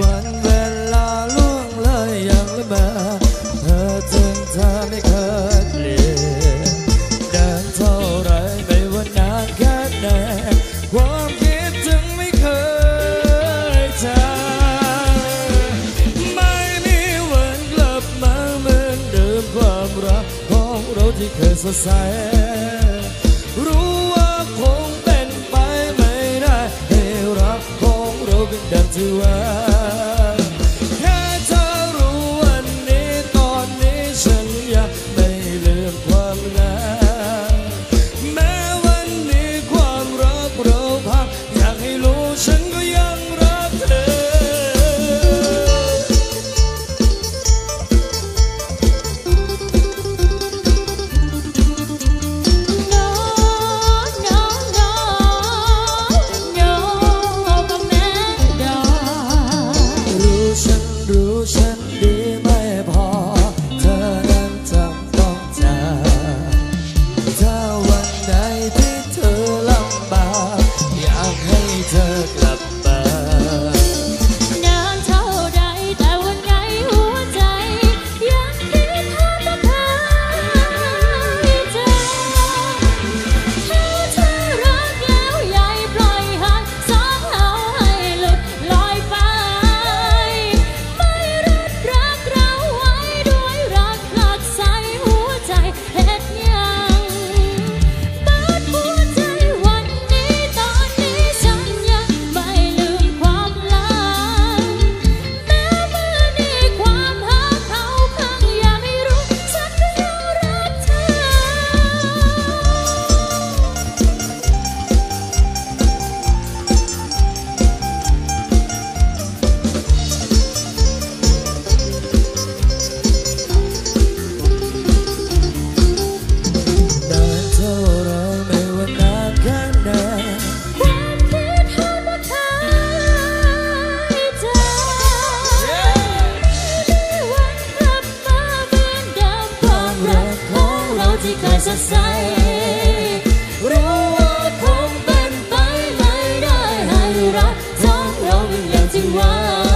วันเวลาล่วงเลยยังละเมอเธอถึงเธอไม่เคยเปลี่ยนเดินเท่าไรไม่ว่านานแค่ไหนความคิดถึงไม่เคยจางไม่มีวันกลับมาเหมือนเดิมความรักของเราที่เคยสดใสรู้ว่าคงเป็นไปไม่ได้ให้รักของเราเป็นดังที่ว่าแค่เธอรู้วันนี้ตอนนี้ฉันยังไม่ลืมความรักแม้วันนี้ความรักเราพังอยากให้รู้ฉันก็ยังรักเธอรู้ฉันดีไม่พอเธอนั้นจำต้องจากถ้าวันใดที่เธอลำบากอยากให้เธอกลับมานานเท่าใดแต่วันไงหัวใจยังคิดหาแต่เธอให้เจอถ้าเธอรักแล้วอย่าปล่อยให้สองเราให้หลุดลอยไปรักเราไว้ด้วยรักหลักใสหัวใจเฮ็ดยังเปิดหัวใจวันนี้ตอนนี้ฉันยังไม่ลืมความหลังแม้เมื่อนี้ความหาเขาพังอยากให้รู้ฉันก็ยังรักเธอนานเท่าไรไม่ว่านานแค่ไหนความคิดหาแต่เธอให้เจอไม่มีวันกลับมาเหมือนเดิมความรักของเราที่เคยสดใสรู้ว่าคงเป็นไปไม่ได้ให้รักสองเราเป็นอย่างที่หวัง